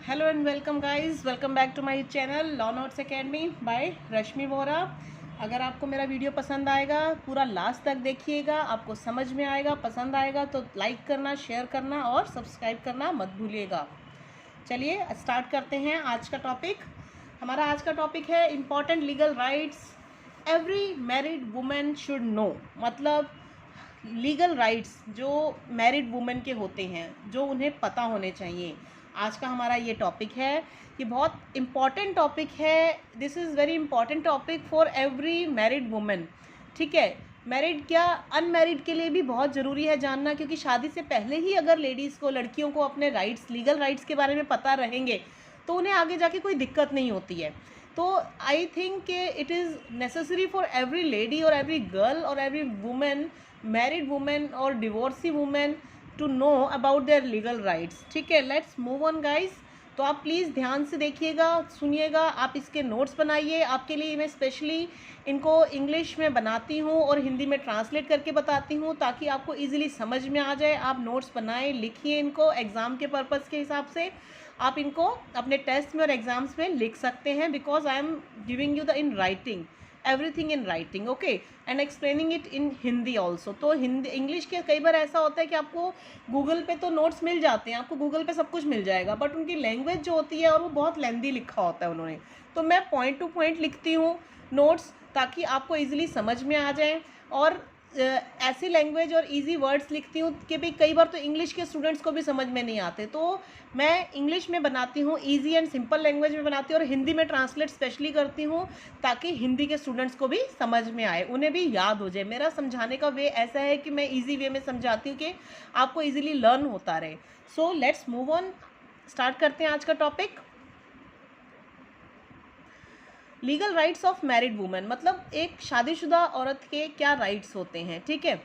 Hello and welcome guys, welcome back to my channel law notes academy by Rashmi Vora. अगर आपको मेरा video पसंद आएगा पूरा लास्ट तक देखिएगा, आपको समझ में आएगा, पसंद आएगा तो लाइक करना, शेयर करना और सब्सक्राइब करना मत भूलिएगा। चलिए स्टार्ट करते हैं आज का टॉपिक। हमारा आज का टॉपिक है important legal rights every married women should know. मतलब लीगल राइट्स जो मैरिड वुमेन के होते हैं, जो उन्हें पता होने चाहिए। आज का हमारा ये टॉपिक है, ये बहुत इम्पॉर्टेंट टॉपिक है। This is very important topic for every married women. ठीक है, मैरिड क्या अनमैरिड के लिए भी बहुत ज़रूरी है जानना, क्योंकि शादी से पहले ही अगर लेडीज़ को, लड़कियों को अपने राइट्स, लीगल राइट्स के बारे में पता रहेंगे तो उन्हें आगे जाके कोई दिक्कत नहीं होती है। तो आई थिंक कि it is necessary for every lady और एवरी गर्ल और एवरी वुमेन, मैरिड वुमेन और divorcee women to know about their legal rights. ठीक है, लेट्स मूव ऑन गाइस। तो आप प्लीज़ ध्यान से देखिएगा, सुनिएगा, आप इसके नोट्स बनाइए। आपके लिए मैं स्पेशली इनको इंग्लिश में बनाती हूँ और हिंदी में ट्रांसलेट करके बताती हूँ ताकि आपको इजीली समझ में आ जाए। आप नोट्स बनाएं, लिखिए इनको एग्ज़ाम के पर्पज़ के हिसाब से। आप इनको अपने टेस्ट में और एग्ज़ाम्स में लिख सकते हैं, because I am giving you the in writing everything in writing, okay, and explaining it in Hindi also. तो हिंदी इंग्लिश के कई बार ऐसा होता है कि आपको गूगल पे तो नोट्स मिल जाते हैं, आपको गूगल पे सब कुछ मिल जाएगा, बट उनकी लैंग्वेज जो होती है और वो बहुत लेंदी लिखा होता है उन्होंने। तो मैं पॉइंट टू पॉइंट लिखती हूँ नोट्स ताकि आपको ईजिली समझ में आ जाए। और ऐसी लैंग्वेज और इजी वर्ड्स लिखती हूँ कि भाई कई बार तो इंग्लिश के स्टूडेंट्स को भी समझ में नहीं आते, तो मैं इंग्लिश में बनाती हूँ, इजी एंड सिंपल लैंग्वेज में बनाती हूँ और हिंदी में ट्रांसलेट स्पेशली करती हूँ ताकि हिंदी के स्टूडेंट्स को भी समझ में आए, उन्हें भी याद हो जाए। मेरा समझाने का वे ऐसा है कि मैं इजी वे में समझाती हूँ कि आपको इजीली लर्न होता रहे। So let's move on, start करते हैं आज का topic. Legal rights of married women, मतलब एक शादीशुदा औरत के क्या राइट्स होते हैं। ठीक है,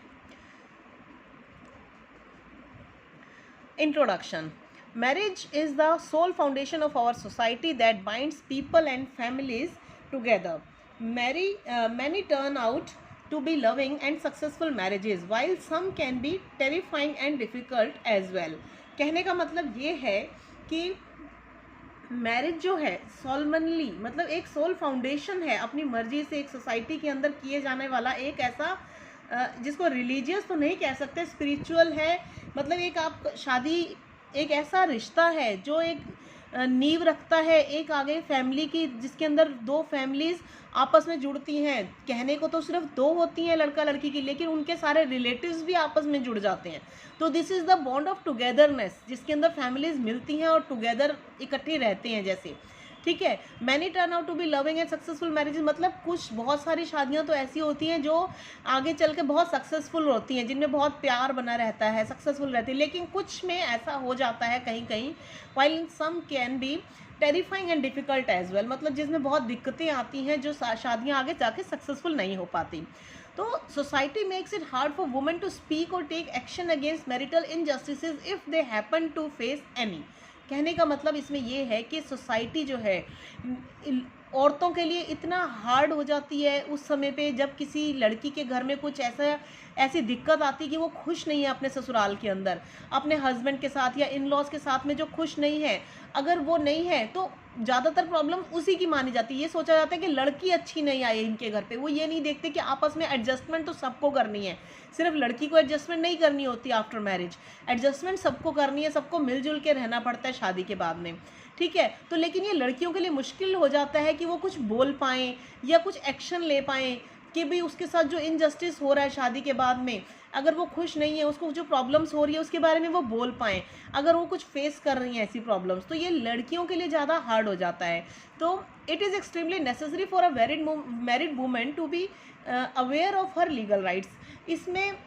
introduction. Marriage is the sole foundation of our society that binds people and families together. Many turn out to be loving and successful marriages while some can be terrifying and difficult as well। कहने का मतलब ये है कि marriage जो है सोलमनली, मतलब एक सोल फाउंडेशन है, अपनी मर्जी से एक सोसाइटी के अंदर किए जाने वाला एक ऐसा जिसको रिलीजियस तो नहीं कह सकते, स्पिरिचुअल है। मतलब एक आप शादी एक ऐसा रिश्ता है जो एक नींव रखता है एक आगे फैमिली की, जिसके अंदर दो फैमिलीज आपस में जुड़ती हैं। कहने को तो सिर्फ दो होती हैं लड़का लड़की की, लेकिन उनके सारे रिलेटिव्स भी आपस में जुड़ जाते हैं। तो this is the bond of togetherness, जिसके अंदर फैमिलीज मिलती हैं और टुगेदर इकट्ठे रहते हैं जैसे। ठीक है, many turn out to be loving and successful marriages, मतलब कुछ बहुत सारी शादियां तो ऐसी होती हैं जो आगे चल के बहुत सक्सेसफुल होती हैं, जिनमें बहुत प्यार बना रहता है, सक्सेसफुल रहती है। लेकिन कुछ में ऐसा हो जाता है कहीं कहीं, while some can be terrifying and difficult as well, मतलब जिसमें बहुत दिक्कतें आती हैं जो शादियां आगे जाके सक्सेसफुल नहीं हो पाती। तो society makes it hard for women to speak और take action against marital injustices if they happen to face any. कहने का मतलब इसमें यह है कि सोसाइटी जो है औरतों के लिए इतना हार्ड हो जाती है उस समय पे जब किसी लड़की के घर में कुछ ऐसी दिक्कत आती कि वो खुश नहीं है अपने ससुराल के अंदर, अपने हस्बैंड के साथ या इन लॉज के साथ में जो खुश नहीं है। अगर वो नहीं है तो ज़्यादातर प्रॉब्लम उसी की मानी जाती है। ये सोचा जाता है कि लड़की अच्छी नहीं आई इनके घर पे, वो ये नहीं देखते कि आपस में एडजस्टमेंट तो सबको करनी है, सिर्फ लड़की को एडजस्टमेंट नहीं करनी होती। आफ्टर मैरिज एडजस्टमेंट सबको करनी है, सबको मिलजुल के रहना पड़ता है शादी के बाद में। ठीक है, तो लेकिन ये लड़कियों के लिए मुश्किल हो जाता है कि वो कुछ बोल पाएँ या कुछ एक्शन ले पाएँ कि भाई उसके साथ जो इनजस्टिस हो रहा है शादी के बाद में, अगर वो खुश नहीं है, उसको जो प्रॉब्लम्स हो रही है उसके बारे में वो बोल पाएँ, अगर वो कुछ फेस कर रही हैं ऐसी प्रॉब्लम्स, तो ये लड़कियों के लिए ज़्यादा हार्ड हो जाता है। तो it is extremely necessary for a married women to be aware of her legal rights. इसमें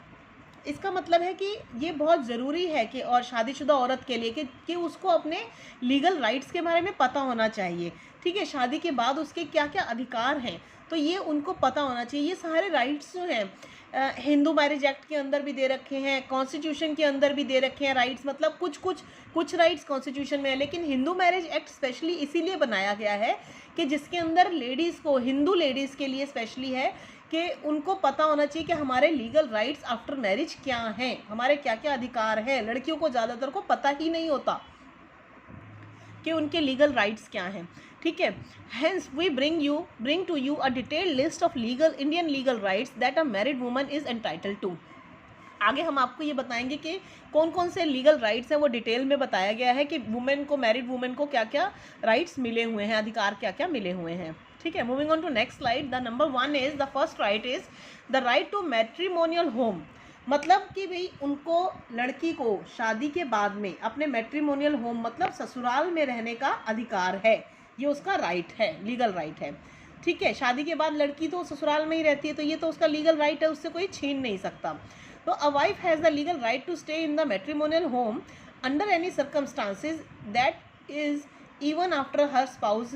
इसका मतलब है कि ये बहुत ज़रूरी है कि और शादीशुदा औरत के लिए कि उसको अपने लीगल राइट्स के बारे में पता होना चाहिए। ठीक है, शादी के बाद उसके क्या क्या अधिकार हैं तो ये उनको पता होना चाहिए। ये सारे राइट्स जो हैं हिंदू मैरिज एक्ट के अंदर भी दे रखे हैं, कॉन्स्टिट्यूशन के अंदर भी दे रखे हैं राइट्स, मतलब कुछ राइट्स कॉन्स्टिट्यूशन में है, लेकिन हिंदू मैरिज एक्ट स्पेशली इसीलिए बनाया गया है कि जिसके अंदर लेडीज़ को, हिंदू लेडीज़ के लिए स्पेशली है कि उनको पता होना चाहिए कि हमारे लीगल राइट्स आफ्टर मैरिज क्या हैं, हमारे क्या क्या अधिकार हैं। लड़कियों को ज़्यादातर को पता ही नहीं होता कि उनके लीगल राइट्स क्या हैं, ठीक है। Hence we bring to you a detailed list of Indian legal rights that a married woman is entitled to. आगे हम आपको ये बताएंगे कि कौन कौन से लीगल राइट्स हैं, वो डिटेल में बताया गया है कि वुमेन को, मैरिड वुमेन को क्या क्या राइट्स मिले हुए हैं, अधिकार क्या क्या मिले हुए हैं, ठीक है। Moving on to next slide, the number 1 is, the first right is the right to matrimonial home. मतलब कि भाई उनको, लड़की को शादी के बाद में अपने मैट्रिमोनियल होम मतलब ससुराल में रहने का अधिकार है, ये उसका राइट है, लीगल राइट है, ठीक है। शादी के बाद लड़की तो ससुराल में ही रहती है, तो ये तो उसका लीगल राइट है, उससे कोई छीन नहीं सकता। तो a wife has the legal right to stay in the matrimonial home under any circumstances, that is even after her spouse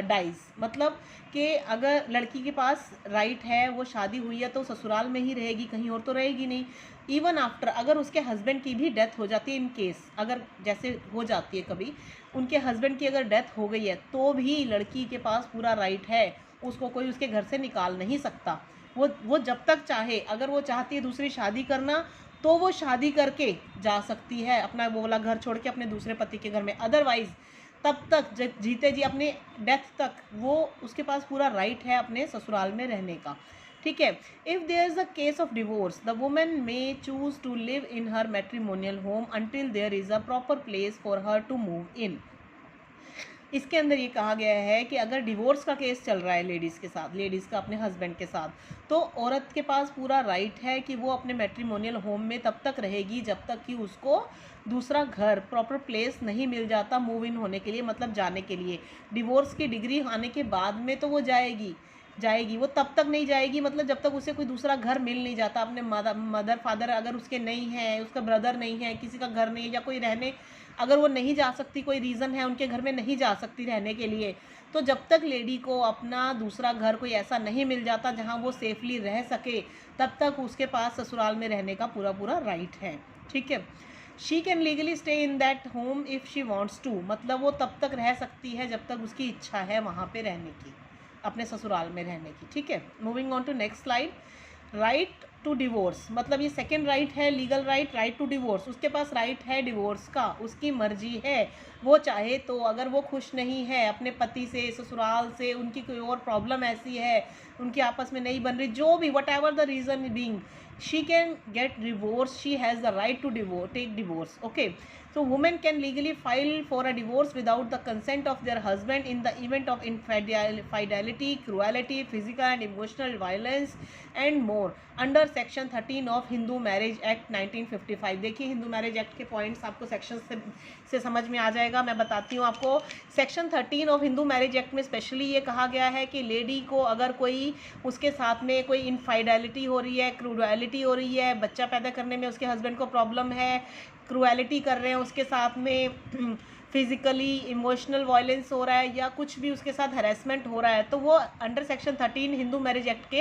dies। मतलब कि अगर लड़की के पास राइट है, वो शादी हुई है तो ससुराल में ही रहेगी, कहीं और तो रहेगी नहीं। इवन आफ्टर, अगर उसके हस्बैंड की भी डेथ हो जाती है, इन केस अगर जैसे हो जाती है कभी, उनके हस्बैंड की अगर डेथ हो गई है तो भी लड़की के पास पूरा राइट है, उसको कोई उसके घर से निकाल नहीं सकता। वो जब तक चाहे, अगर वो चाहती है दूसरी शादी करना तो वो शादी करके जा सकती है, अपना वो वाला घर छोड़ के अपने दूसरे पति के घर में। अदरवाइज तब तक जीते जी अपने डेथ तक वो, उसके पास पूरा राइट है अपने ससुराल में रहने का, ठीक है। If there is a case of divorce, the women may choose to live in her matrimonial home until there is a proper place for her to move in. इसके अंदर ये कहा गया है कि अगर डिवोर्स का केस चल रहा है लेडीज़ के साथ, लेडीज़ का अपने हस्बैंड के साथ, तो औरत के पास पूरा राइट है कि वो अपने मैट्रिमोनियल होम में तब तक रहेगी जब तक कि उसको दूसरा घर, प्रॉपर प्लेस नहीं मिल जाता मूव इन होने के लिए, मतलब जाने के लिए। डिवोर्स की डिग्री आने के बाद में तो वो जाएगी, वो तब तक नहीं जाएगी, मतलब जब तक उसे कोई दूसरा घर मिल नहीं जाता। अपने मदर फादर अगर उसके नहीं है, उसका ब्रदर नहीं है, किसी का घर नहीं है, या कोई रहने अगर वो नहीं जा सकती, कोई रीज़न है उनके घर में नहीं जा सकती रहने के लिए, तो जब तक लेडी को अपना दूसरा घर कोई ऐसा नहीं मिल जाता जहां वो सेफली रह सके, तब तक उसके पास ससुराल में रहने का पूरा राइट है, ठीक है। She can legally stay in that home if she wants to, मतलब वो तब तक रह सकती है जब तक उसकी इच्छा है वहाँ पे रहने की, अपने ससुराल में रहने की, ठीक है। Moving on to next slide, right to divorce, मतलब ये सेकेंड राइट है, legal right, right to divorce. उसके पास राइट है डिवोर्स का, उसकी मर्जी है, वो चाहे तो, अगर वो खुश नहीं है अपने पति से, ससुराल से, उनकी कोई और प्रॉब्लम ऐसी है, उनकी आपस में नहीं बन रही, जो भी what ever the reason being, she can get divorce, she has the right to take divorce, okay। So women can legally file for a divorce without the consent of their husband in the event of infidelity, cruelty, physical and emotional violence and more under section 13 of Hindu Marriage Act 1955। देखिए Hindu marriage act के points आपको section से समझ में आ जाएगा। मैं बताती हूँ आपको, section 13 of Hindu marriage act में स्पेशली ये कहा गया है कि लेडी को अगर कोई, उसके साथ में कोई इनफाइडेलिटी हो रही है, क्रूएलिटी हो रही है, बच्चा पैदा करने में उसके हस्बैंड को प्रॉब्लम है, क्रूएलिटी कर रहे हैं उसके साथ में, फिजिकली इमोशनल वायलेंस हो रहा है, या कुछ भी उसके साथ हरेसमेंट हो रहा है, तो वो under section 13 Hindu marriage act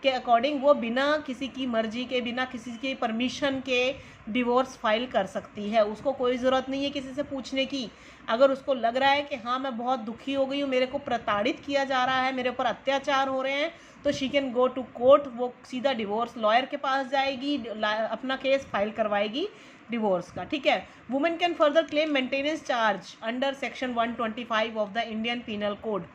के अकॉर्डिंग वो बिना किसी की मर्जी के, बिना किसी के परमिशन के डिवोर्स फाइल कर सकती है। उसको कोई ज़रूरत नहीं है किसी से पूछने की। अगर उसको लग रहा है कि हाँ मैं बहुत दुखी हो गई हूँ, मेरे को प्रताड़ित किया जा रहा है, मेरे ऊपर अत्याचार हो रहे हैं, तो she can go to court, वो सीधा डिवोर्स लॉयर के पास जाएगी, अपना केस फाइल करवाएगी डिवोर्स का, ठीक है। Women can further claim maintenance charge under section 125 of the Indian Penal Code.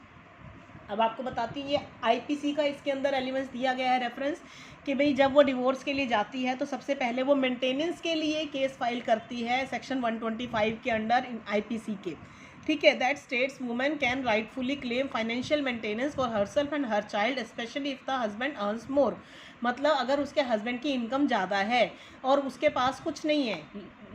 अब आपको बताती हूँ, ये आईपीसी का इसके अंदर एलिमेंट्स दिया गया है रेफरेंस, कि भाई जब वो डिवोर्स के लिए जाती है तो सबसे पहले वो मेंटेनेंस के लिए केस फाइल करती है सेक्शन 125 के अंडर आईपीसी के, ठीक है। That states women can rightfully claim financial maintenance for herself and her child specially if the husband earns more. मतलब अगर उसके हस्बैंड की इनकम ज़्यादा है और उसके पास कुछ नहीं है,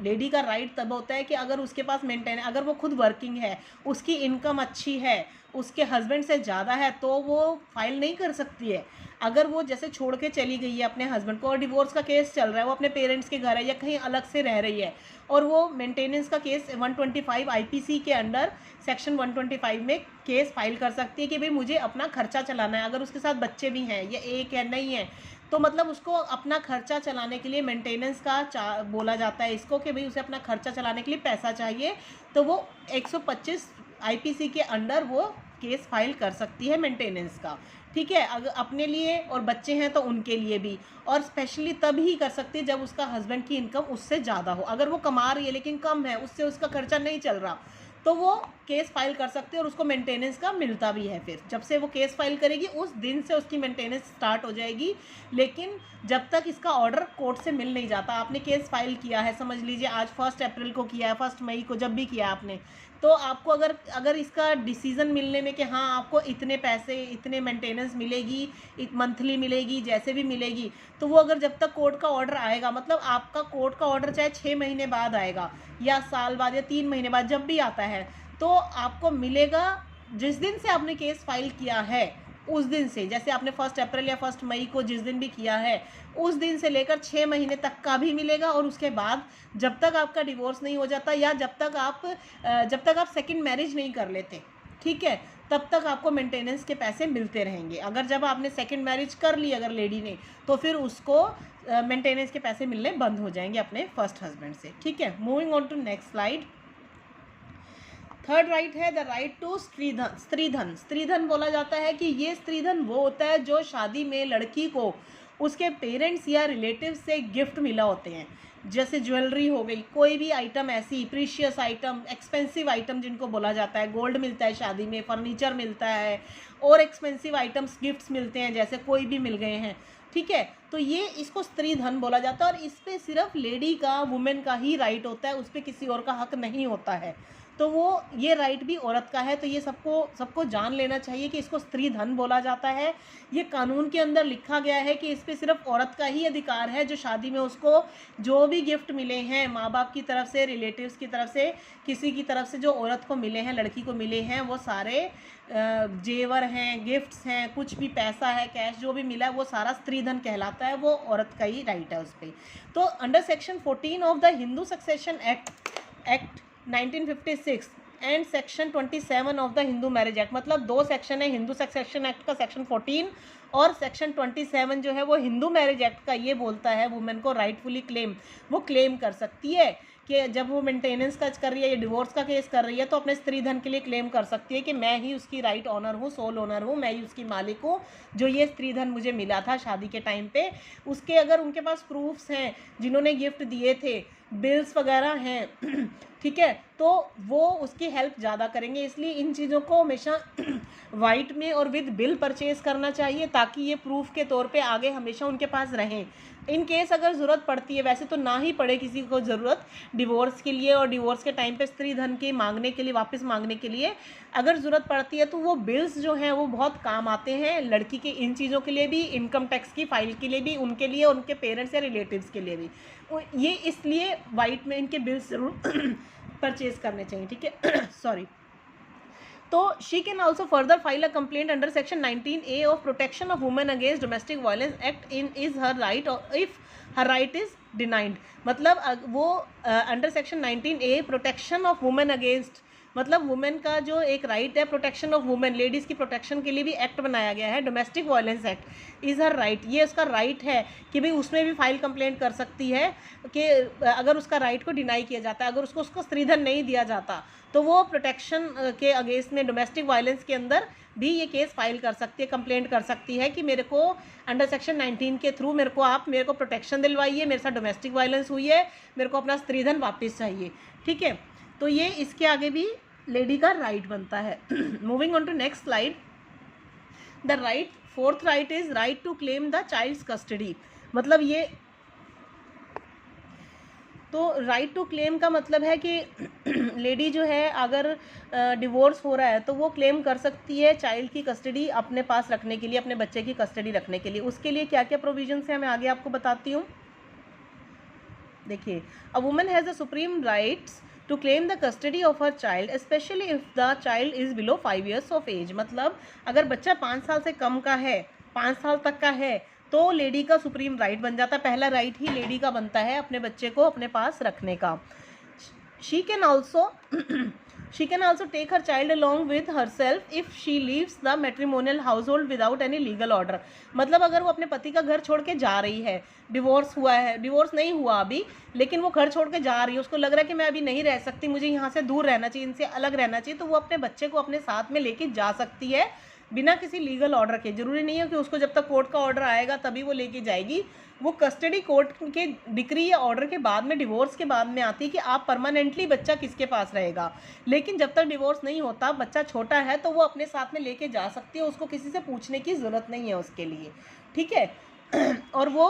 लेडी का राइट तब होता है कि अगर उसके पास अगर वो खुद वर्किंग है, उसकी इनकम अच्छी है, उसके हस्बैंड से ज़्यादा है, तो वो फाइल नहीं कर सकती है। अगर वो जैसे छोड़ के चली गई है अपने हस्बैंड को और डिवोर्स का केस चल रहा है, वो अपने पेरेंट्स के घर है या कहीं अलग से रह रही है, और वो मेंटेनेंस का केस 125 आईपीसी के अंडर सेक्शन 125 में केस फाइल कर सकती है कि भाई मुझे अपना खर्चा चलाना है। अगर उसके साथ बच्चे भी हैं या एक है नहीं है, तो मतलब उसको अपना खर्चा चलाने के लिए मेंटेनेंस का बोला जाता है इसको, कि भाई उसे अपना खर्चा चलाने के लिए पैसा चाहिए, तो वो 125 आईपीसी के अंडर वो केस फाइल कर सकती है मेंटेनेंस का, ठीक है। अगर अपने लिए और बच्चे हैं तो उनके लिए भी, और स्पेशली तब ही कर सकती है जब उसका हस्बैंड की इनकम उससे ज़्यादा हो। अगर वो कमा रही है लेकिन कम है, उससे उसका खर्चा नहीं चल रहा, तो वो केस फाइल कर सकती है और उसको मेंटेनेंस का मिलता भी है। फिर जब से वो केस फाइल करेगी उस दिन से उसकी मेंटेनेंस स्टार्ट हो जाएगी। लेकिन जब तक इसका ऑर्डर कोर्ट से मिल नहीं जाता, आपने केस फाइल किया है, समझ लीजिए आज 1 अप्रैल को किया है, 1 मई को, जब भी किया आपने, तो आपको अगर इसका डिसीज़न मिलने में कि हाँ आपको इतने पैसे, इतने मेंटेनेंस मिलेगी, मंथली मिलेगी, जैसे भी मिलेगी, तो वो अगर जब तक कोर्ट का ऑर्डर आएगा, मतलब आपका कोर्ट का ऑर्डर चाहे 6 महीने बाद आएगा या साल बाद या 3 महीने बाद, जब भी आता है, तो आपको मिलेगा जिस दिन से आपने केस फाइल किया है उस दिन से। जैसे आपने 1 अप्रैल या 1 मई को जिस दिन भी किया है उस दिन से लेकर 6 महीने तक का भी मिलेगा। और उसके बाद जब तक आपका डिवोर्स नहीं हो जाता या जब तक आप सेकंड मैरिज नहीं कर लेते, ठीक है, तब तक आपको मेंटेनेंस के पैसे मिलते रहेंगे। अगर जब आपने सेकंड मैरिज कर ली अगर लेडी ने, तो फिर उसको मेंटेनेंस के पैसे मिलने बंद हो जाएंगे अपने फर्स्ट हस्बैंड से, ठीक है। Moving on to next slide. Third right है the right to stridhan. Stridhan, stridhan बोला जाता है कि ये स्त्रीधन वो होता है जो शादी में लड़की को उसके पेरेंट्स या रिलेटिव से गिफ्ट मिला होते हैं। जैसे ज्वेलरी हो गई, कोई भी आइटम ऐसी प्रीशियस आइटम, एक्सपेंसिव आइटम जिनको बोला जाता है, गोल्ड मिलता है शादी में, फर्नीचर मिलता है और एक्सपेंसिव आइटम्स गिफ्ट्स मिलते हैं, जैसे कोई भी मिल गए हैं, ठीक है। तो ये इसको स्त्री धन बोला जाता है और इस पे सिर्फ लेडी का, वुमेन का ही राइट होता है, उस पर किसी और का हक नहीं होता है। तो वो ये राइट भी औरत का है। तो ये सबको जान लेना चाहिए कि इसको स्त्री धन बोला जाता है। ये कानून के अंदर लिखा गया है कि इस पे सिर्फ औरत का ही अधिकार है, जो शादी में उसको जो भी गिफ्ट मिले हैं माँ बाप की तरफ से, रिलेटिव्स की तरफ से, किसी की तरफ से जो औरत को मिले हैं, लड़की को मिले हैं, वो सारे जेवर हैं, गिफ्ट्स हैं, कुछ भी पैसा है, कैश जो भी मिला है, वो सारा स्त्री धन कहलाता है, वो औरत का ही राइट है उस पर। तो under section 14 of the Hindu succession act 1956 and section 27 of the Hindu marriage act, मतलब 2 सेक्शन है हिंदू सक्सेशन एक्ट का, सेक्शन 14 और सेक्शन 27 जो है वो हिंदू मैरिज एक्ट का, ये बोलता है वुमेन को राइटफुली वो क्लेम कर सकती है कि जब वो मेंटेनेंस का कर रही है या डिवोर्स का केस कर रही है, तो अपने स्त्री धन के लिए क्लेम कर सकती है कि मैं ही उसकी राइट ऑनर हूँ, सोल ऑनर हूँ, मैं ही उसकी मालिक हूँ, जो ये स्त्री धन मुझे मिला था शादी के टाइम पे। उसके अगर उनके पास प्रूफ्स हैं, जिन्होंने गिफ्ट दिए थे, बिल्स वगैरह हैं, ठीक है, तो वो उसकी हेल्प ज़्यादा करेंगे। इसलिए इन चीज़ों को हमेशा वाइट में और विद बिल परचेज करना चाहिए, ताकि ये प्रूफ के तौर पे आगे हमेशा उनके पास रहें। इन केस अगर ज़रूरत पड़ती है, वैसे तो ना ही पड़े किसी को ज़रूरत डिवोर्स के लिए, और डिवोर्स के टाइम पे स्त्री धन के मांगने के लिए, वापस मांगने के लिए अगर ज़रूरत पड़ती है, तो वो बिल्स जो हैं वो बहुत काम आते हैं लड़की के, इन चीज़ों के लिए भी, इनकम टैक्स की फाइल के लिए भी, उनके लिए, उनके पेरेंट्स या रिलेटिव्स के लिए भी। ये इसलिए वाइट में इनके बिल्स ज़रूर परचेज करने चाहिए, ठीक है। सॉरी। तो she can also further file a complaint under section 19A of protection of women against domestic violence act in is her right और if her right is denied. मतलब वो under section 19A protection of women against, मतलब women का जो एक right है, protection of women, ladies की protection के लिए भी एक्ट बनाया गया है, domestic violence act is her right. ये उसका राइट है कि भाई उसमें भी फाइल कंप्लेंट कर सकती है कि अगर उसका राइट को डिनाई किया जाता है, अगर उसको स्त्रीधन नहीं दिया जाता, तो वो प्रोटेक्शन के अगेंस्ट में डोमेस्टिक वायलेंस के अंदर भी ये केस फाइल कर सकती है, कंप्लेंट कर सकती है कि मेरे को अंडर सेक्शन 19 के थ्रू मेरे को प्रोटेक्शन दिलवाइए, मेरे साथ डोमेस्टिक वायलेंस हुई है, मेरे को अपना स्त्रीधन वापस चाहिए, ठीक है। तो ये इसके आगे भी लेडी का राइट बनता है। Moving on to next slide. The right, fourth right is right to claim the child's custody. मतलब ये तो राइट टू क्लेम का मतलब है कि लेडी जो है अगर डिवोर्स हो रहा है तो वो क्लेम कर सकती है चाइल्ड की कस्टडी अपने पास रखने के लिए, अपने बच्चे की कस्टडी रखने के लिए। उसके लिए क्या क्या प्रोविजंस हैं मैं आगे आपको बताती हूँ। देखिए, a woman has the supreme rights to claim the custody of her child specially if the child is below 5 years of age. मतलब अगर बच्चा 5 साल से कम का है, 5 साल तक का है, तो लेडी का सुप्रीम राइट बन जाता है। पहला राइट ही लेडी का बनता है अपने बच्चे को अपने पास रखने का। She can also take her child along with herself if she leaves the matrimonial household without any legal order. मतलब अगर वो अपने पति का घर छोड़ के जा रही है, डिवोर्स हुआ है, डिवोर्स नहीं हुआ अभी, लेकिन वो घर छोड़ के जा रही है, उसको लग रहा है कि मैं अभी नहीं रह सकती, मुझे यहाँ से दूर रहना चाहिए, इनसे अलग रहना चाहिए, तो वो अपने बच्चे को अपने साथ में लेके जा सकती है बिना किसी लीगल ऑर्डर के। जरूरी नहीं है कि उसको जब तक कोर्ट का ऑर्डर आएगा तभी वो लेके जाएगी, वो कस्टडी कोर्ट के डिक्री या ऑर्डर के बाद में, डिवोर्स के बाद में आती है कि आप परमानेंटली बच्चा किसके पास रहेगा। लेकिन जब तक डिवोर्स नहीं होता, बच्चा छोटा है, तो वो अपने साथ में लेके जा सकती है, उसको किसी से पूछने की ज़रूरत नहीं है उसके लिए, ठीक है। और वो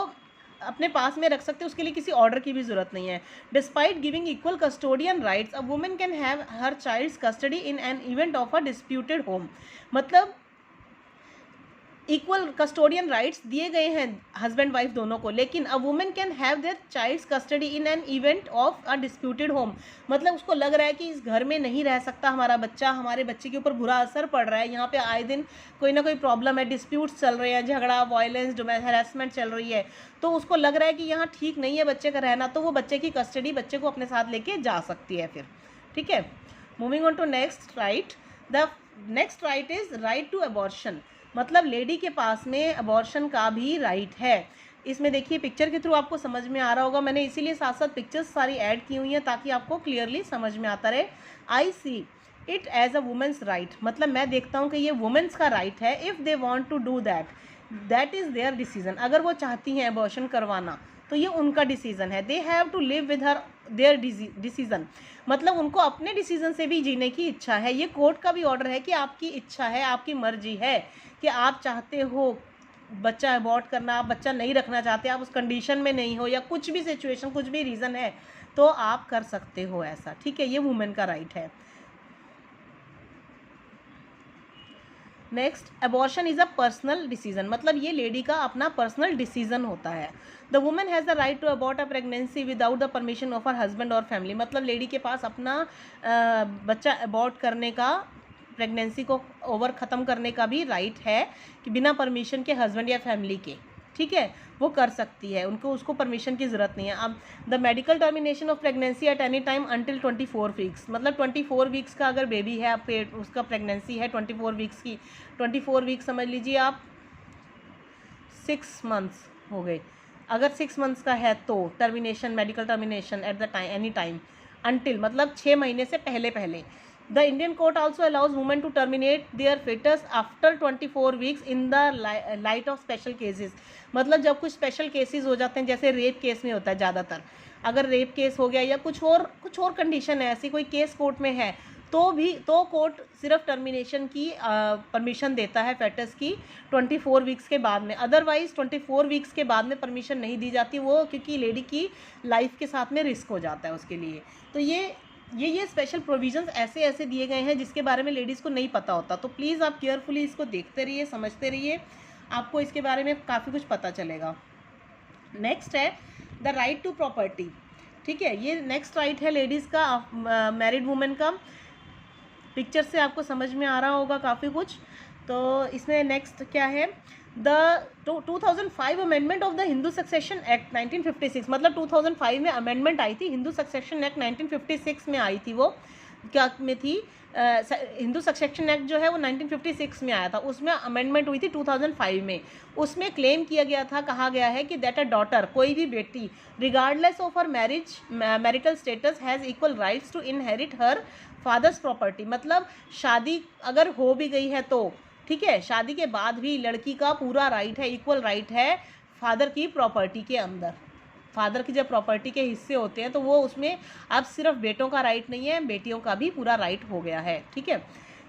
अपने पास में रख सकते हैं, उसके लिए किसी ऑर्डर की भी ज़रूरत नहीं है। Despite giving equal custodian rights, a women can have her childs custody in an event of a disputed home. मतलब इक्वल कस्टोडियन राइट्स दिए गए हैं हस्बैंड वाइफ दोनों को, लेकिन a women can have their childs custody in an event of a disputed home. मतलब उसको लग रहा है कि इस घर में नहीं रह सकता हमारा बच्चा, हमारे बच्चे के ऊपर बुरा असर पड़ रहा है, यहाँ पे आए दिन कोई ना कोई प्रॉब्लम है, डिस्प्यूट्स चल रहे हैं, झगड़ा, वायलेंस, हैरेसमेंट चल रही है, तो उसको लग रहा है कि यहाँ ठीक नहीं है बच्चे का रहना, तो वो बच्चे की कस्टडी बच्चे को अपने साथ लेके जा सकती है फिर, ठीक है। Moving on to next right, the next right is right to abortion. मतलब लेडी के पास में अबॉर्शन का भी राइट है। इसमें देखिए पिक्चर के थ्रू आपको समझ में आ रहा होगा, मैंने इसीलिए साथ साथ पिक्चर्स सारी ऐड की हुई हैं ताकि आपको क्लियरली समझ में आता रहे। I see it as a women's right, मतलब मैं देखता हूँ कि ये वुमेन्स का राइट है। If they want to do that is their decision. अगर वो चाहती हैं अबॉर्शन करवाना तो ये उनका डिसीज़न है। They have to live with her their decision, मतलब उनको अपने डिसीज़न से भी जीने की इच्छा है। ये कोर्ट का भी ऑर्डर है कि आपकी इच्छा है, आपकी मर्जी है कि आप चाहते हो बच्चा अबॉर्ट करना, आप बच्चा नहीं रखना चाहते, आप उस कंडीशन में नहीं हो, या कुछ भी सिचुएशन, कुछ भी रीज़न है तो आप कर सकते हो ऐसा, ठीक है। ये वुमेन का राइट है। Next, abortion is a personal decision, मतलब ये लेडी का अपना पर्सनल डिसीजन होता है। The women has the right to abort a pregnancy without the permission of her husband और फैमिली, मतलब लेडी के पास अपना बच्चा अबॉर्ट करने का, प्रेगनेंसी को ओवर ख़त्म करने का भी राइट है कि बिना परमिशन के हस्बैंड या फैमिली के, ठीक है, वो कर सकती है, उनको उसको परमिशन की ज़रूरत नहीं है। अब the medical termination of pregnancy at any time until 24 weeks, मतलब 24 वीक्स का अगर बेबी है, आप पेट उसका प्रेगनेंसी है 24 वीक्स की, 24 वीक्स समझ लीजिए आप 6 मंथ्स हो गए, अगर 6 मंथ्स का है तो termination, medical termination at the time, any time, until मतलब 6 महीने से पहले। The Indian court also allows women to terminate their foetus after 24 weeks in the light of special cases, मतलब जब कुछ स्पेशल केसेस हो जाते हैं, जैसे रेप केस में होता है ज़्यादातर, अगर रेप केस हो गया या कुछ और कंडीशन है ऐसी, कोई केस कोर्ट में है तो कोर्ट सिर्फ टर्मिनेशन की परमिशन देता है फेटस की 24 वीक्स के बाद में। अदरवाइज 24 वीक्स के बाद में परमिशन नहीं दी जाती, वो क्योंकि लेडी की लाइफ के साथ में रिस्क हो जाता है उसके लिए। तो ये स्पेशल प्रोविजंस ऐसे दिए गए हैं जिसके बारे में लेडीज़ को नहीं पता होता, तो प्लीज़ आप केयरफुली इसको देखते रहिए, समझते रहिए, आपको इसके बारे में काफ़ी कुछ पता चलेगा। नेक्स्ट है द राइट टू प्रॉपर्टी, ठीक है, ये नेक्स्ट राइट है लेडीज़ का, मैरिड वुमेन का। पिक्चर से आपको समझ में आ रहा होगा काफ़ी कुछ। तो इसमें नेक्स्ट क्या है, the 2005 amendment of the Hindu succession act 1956, मतलब 2005 में अमेंडमेंट आई थी, हिंदू सक्सेशन एक्ट 1956 में आई थी, वो क्या में थी, हिंदू सक्सेशन एक्ट जो है वो 1956 में आया था, उसमें अमेंडमेंट हुई थी 2005 में। उसमें क्लेम किया गया था, कहा गया है कि दैट अ डॉटर, कोई भी बेटी, regardless of her marital status has equal rights to inherit her father's property, मतलब शादी अगर हो भी गई है तो ठीक है, शादी के बाद भी लड़की का पूरा राइट है, इक्वल राइट है फादर की प्रॉपर्टी के अंदर। फादर की जब प्रॉपर्टी के हिस्से होते हैं तो वो उसमें अब सिर्फ बेटों का राइट नहीं है, बेटियों का भी पूरा राइट हो गया है, ठीक है।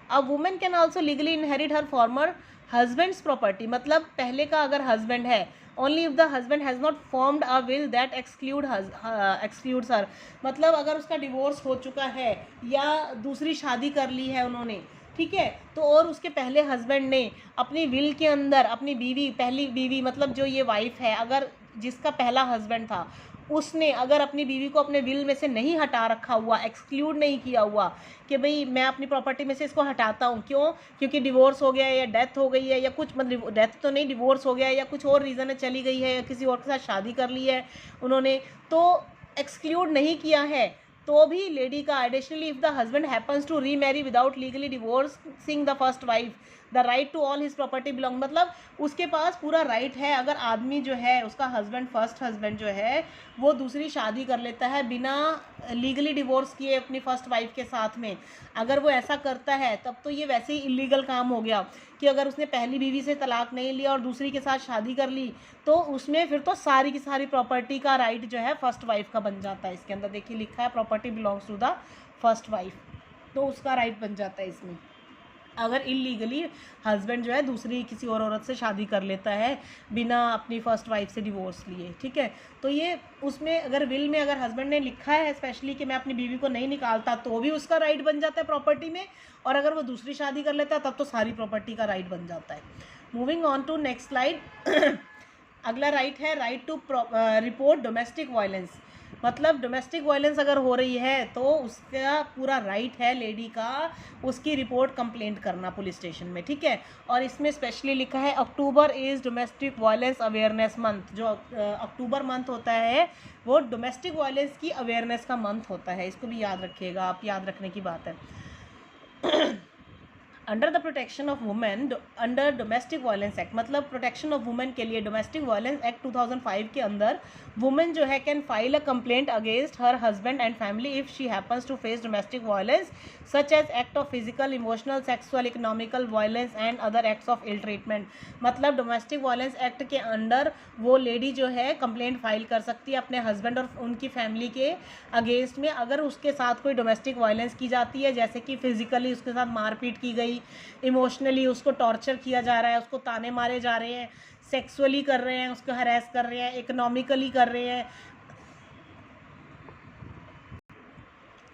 अब women can also legally inherit her former husband's property, मतलब पहले का अगर हस्बैंड है, only if the husband has not formed a will that excludes her, मतलब अगर उसका डिवोर्स हो चुका है या दूसरी शादी कर ली है उन्होंने, ठीक है, तो और उसके पहले हस्बैंड ने अपनी विल के अंदर अपनी बीवी, पहली बीवी मतलब जो ये वाइफ है, अगर जिसका पहला हस्बैंड था उसने अगर अपनी बीवी को अपने विल में से नहीं हटा रखा हुआ, एक्सक्लूड नहीं किया हुआ कि भाई मैं अपनी प्रॉपर्टी में से इसको हटाता हूँ, क्यों, क्योंकि डिवोर्स हो गया है या डेथ हो गई है या कुछ, मतलब डेथ तो नहीं, डिवोर्स हो गया है या कुछ और रीज़न है, चली गई है या किसी और के साथ शादी कर ली है उन्होंने, तो एक्सक्लूड नहीं किया है, तो भी लेडी का additionally if the husband happens to remarry without legally divorcing the first wife, the right to all his property belong, मतलब उसके पास पूरा राइट है। अगर आदमी जो है उसका हस्बैंड, फर्स्ट हस्बैंड जो है वो दूसरी शादी कर लेता है बिना लीगली डिवोर्स किए अपनी फर्स्ट वाइफ के साथ में, अगर वो ऐसा करता है तब तो ये वैसे ही इलीगल काम हो गया कि अगर उसने पहली बीवी से तलाक नहीं लिया और दूसरी के साथ शादी कर ली तो उसमें फिर तो सारी की सारी प्रॉपर्टी का राइट जो है फर्स्ट वाइफ का बन जाता है। इसके अंदर देखिए लिखा है property belongs to the first wife, तो उसका राइट बन जाता है इसमें। अगर इलीगली हस्बैंड जो है दूसरी किसी और औरत से शादी कर लेता है बिना अपनी फर्स्ट वाइफ से डिवोर्स लिए, ठीक है। तो ये उसमें अगर विल में अगर हस्बैंड ने लिखा है स्पेशली कि मैं अपनी बीवी को नहीं निकालता तो भी उसका राइट बन जाता है प्रॉपर्टी में, और अगर वो दूसरी शादी कर लेता है तब तो सारी प्रॉपर्टी का राइट बन जाता है। Moving on to next slide. अगला राइट है right to report domestic violence, मतलब डोमेस्टिक वायलेंस अगर हो रही है तो उसका पूरा राइट है लेडी का उसकी रिपोर्ट कंप्लेंट करना पुलिस स्टेशन में, ठीक है। और इसमें स्पेशली लिखा है October is domestic violence awareness month, जो अक्टूबर मंथ होता है वो डोमेस्टिक वायलेंस की अवेयरनेस का मंथ होता है, इसको भी याद रखिएगा आप, याद रखने की बात है। Under the protection of women under domestic violence act, मतलब प्रोटेक्शन ऑफ वुमेन के लिए डोमेस्टिक वायलेंस एक्ट 2005 के अंदर वुमेन जो है can file a complaint against her husband and family if she happens to face domestic violence such as act of physical, emotional, sexual, economical violence and other acts of ill treatment. मतलब domestic violence act के under वो lady जो है complaint file कर सकती है अपने husband और उनकी फैमिली के अगेंस्ट में अगर उसके साथ कोई डोमेस्टिक वायलेंस की जाती है, जैसे कि फिजिकली उसके साथ मारपीट की गई, इमोशनली उसको टॉर्चर किया जा रहा है, उसको ताने मारे जा रहे हैं, सेक्सुअली कर रहे हैं, उसको हरेस कर रहे हैं, इकोनॉमिकली कर रहे हैं।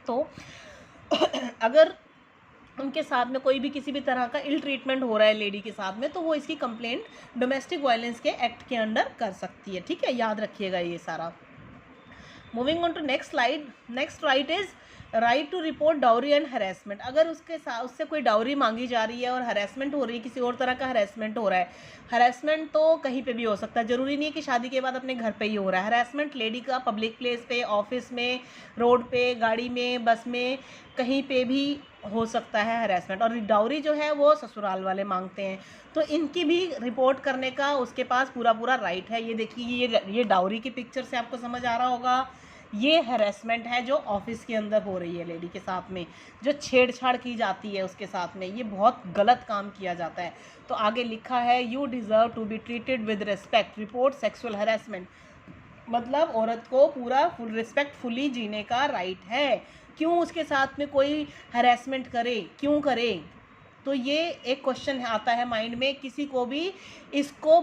तो अगर उनके साथ में कोई भी किसी भी तरह का इल ट्रीटमेंट हो रहा है लेडी के साथ में तो वो इसकी कंप्लेंट डोमेस्टिक वायलेंस के एक्ट के अंडर कर सकती है, ठीक है, याद रखिएगा ये सारा। Moving on to next slide. Next right is right to report dowry and harassment. अगर उसके साथ उससे कोई डाउरी मांगी जा रही है और हरेसमेंट हो रही है, किसी और तरह का हरेसमेंट हो रहा है, हरेसमेंट तो कहीं पे भी हो सकता है, ज़रूरी नहीं है कि शादी के बाद अपने घर पे ही हो रहा है। हरेसमेंट लेडी का पब्लिक प्लेस पे, ऑफिस में, रोड पे, गाड़ी में, बस में, कहीं पे भी हो सकता है हरेसमेंट। और डाउरी जो है वो ससुराल वाले मांगते हैं तो इनकी भी रिपोर्ट करने का उसके पास पूरा पूरा राइट है। ये देखिए ये डाउरी की पिक्चर से आपको समझ आ रहा होगा, ये हरेसमेंट है जो ऑफिस के अंदर हो रही है लेडी के साथ में, जो छेड़छाड़ की जाती है उसके साथ में, ये बहुत गलत काम किया जाता है। तो आगे लिखा है you deserve to be treated with respect, report sexual harassment, मतलब औरत को पूरा फुल रिस्पेक्टफुली जीने का राइट है। क्यों उसके साथ में कोई हरेसमेंट करे, क्यों करे, तो ये एक क्वेश्चन आता है माइंड में। किसी को भी इसको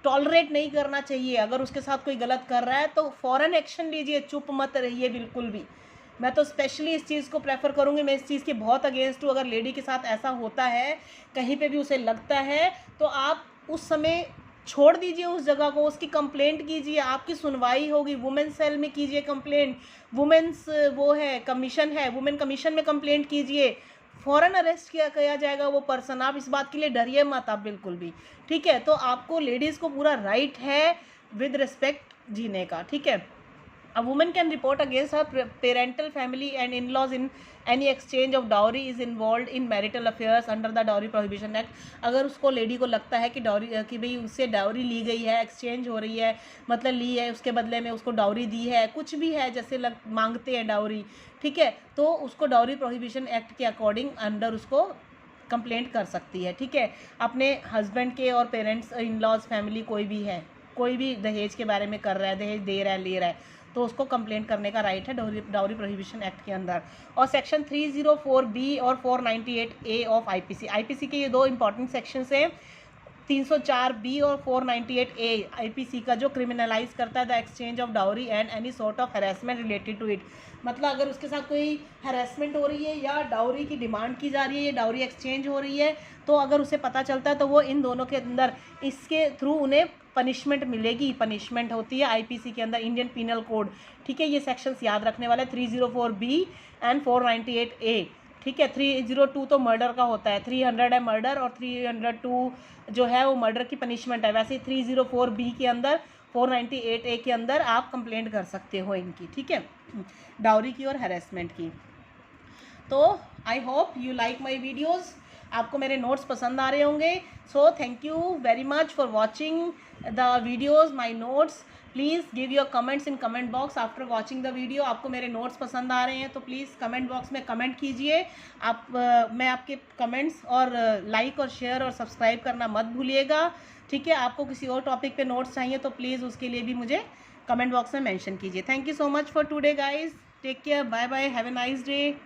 टॉलरेट नहीं करना चाहिए। अगर उसके साथ कोई गलत कर रहा है तो फ़ौरन एक्शन लीजिए, चुप मत रहिए बिल्कुल भी। मैं तो स्पेशली इस चीज़ को प्रेफर करूँगी, मैं इस चीज़ के बहुत अगेंस्ट हूँ। अगर लेडी के साथ ऐसा होता है, कहीं पे भी उसे लगता है, तो आप उस समय छोड़ दीजिए उस जगह को, उसकी कंप्लेंट कीजिए, आपकी सुनवाई होगी। वुमेन सेल में कीजिए कंप्लेंट, वुमेन्स वो है कमीशन है, वुमेन कमीशन में कंप्लेंट कीजिए, फ़ौरन अरेस्ट किया जाएगा वो पर्सन। आप इस बात के लिए डरिए मत आप बिल्कुल भी, ठीक है। तो आपको लेडीज़ को पूरा राइट है विद रिस्पेक्ट जीने का, ठीक है। A woman can report against her parental family and in-laws in any exchange of dowry is involved in marital affairs under the Dowry Prohibition Act। अगर उसको लेडी को लगता है कि डाउरी कि भाई उससे डाउरी ली गई है, एक्सचेंज हो रही है, मतलब ली है, उसके बदले में उसको डाउरी दी है, कुछ भी है जैसे मांगते हैं डाउरी, ठीक है, तो उसको डाउरी प्रोहिबिशन एक्ट के अकॉर्डिंग अंडर उसको कंप्लेंट कर सकती है, ठीक है। अपने हस्बैंड के और पेरेंट्स, इन लॉज, फैमिली कोई भी है, कोई भी दहेज के बारे में कर रहा है, दहेज दे रहा है, ले रहा है, तो उसको कंप्लेंट करने का राइट है डाउरी प्रोहिबिशन एक्ट के अंदर। और सेक्शन 304B और 498A ऑफ आईपीसी के ये दो इंपॉर्टेंट सेक्शंस हैं। 304B और 498A आईपीसी का जो क्रिमिनलाइज करता है the exchange of dowry and any sort of harassment related to it. मतलब अगर उसके साथ कोई हरेसमेंट हो रही है या डाउरी की डिमांड की जा रही है या डाउरी एक्सचेंज हो रही है, तो अगर उसे पता चलता है तो वो इन दोनों के अंदर इसके थ्रू उन्हें पनिशमेंट मिलेगी। पनिशमेंट होती है आईपीसी के अंदर, इंडियन पीनल कोड, ठीक है। ये सेक्शंस याद रखने वाले 304B एंड 498A, ठीक है। 302 तो मर्डर का होता है, 300 है मर्डर और 302 जो है वो मर्डर की पनिशमेंट है। वैसे 304B के अंदर, 498A के अंदर आप कंप्लेंट कर सकते हो इनकी, ठीक है, डाउरी की और हैरेसमेंट की। तो I hope you like my videos. आपको मेरे नोट्स पसंद आ रहे होंगे. So thank you very much for watching the videos, my notes. Please give your comments in comment box after watching the video. आपको मेरे नोट्स पसंद आ रहे हैं तो प्लीज़ कमेंट बॉक्स में कमेंट कीजिए. आप मैं आपके कमेंट्स और लाइक और शेयर और सब्सक्राइब करना मत भूलिएगा. ठीक है, आपको किसी और टॉपिक पे नोट्स चाहिए तो प्लीज़ उसके लिए भी मुझे कमेंट बॉक्स में मेंशन कीजिए. Thank you so much for today guys. Take care, bye bye, have a nice day.